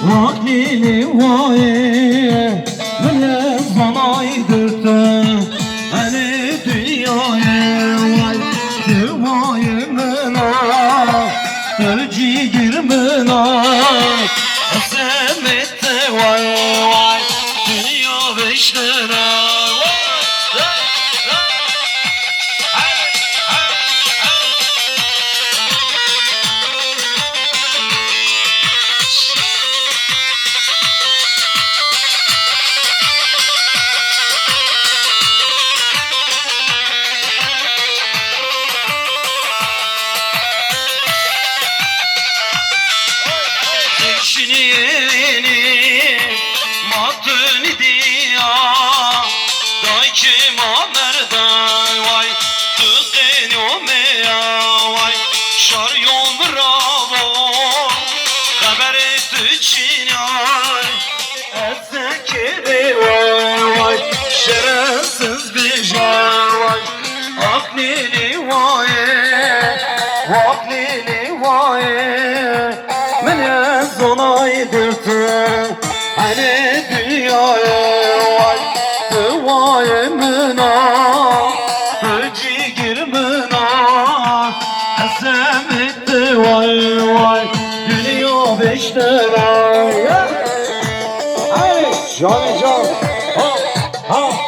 Vaklili vaye Mene zanaydırdı Hani dünyaya vay Düvaye mena Öci girmena Esemette vay vay Dünya beşlere Şimdi yeni matını diya Day kim amerdan vay Tıkeni o meya vay Şar yol bravo Haber etti çinay Ezzekiri vay vay Şerefsiz bir jar vay Aklili vay Aklili vay Mene zonaydırdı Hani dünyaya vay Tıvaye mına Öci girmına Esem etti vay vay Dünya beşlere Hey Can Ha ha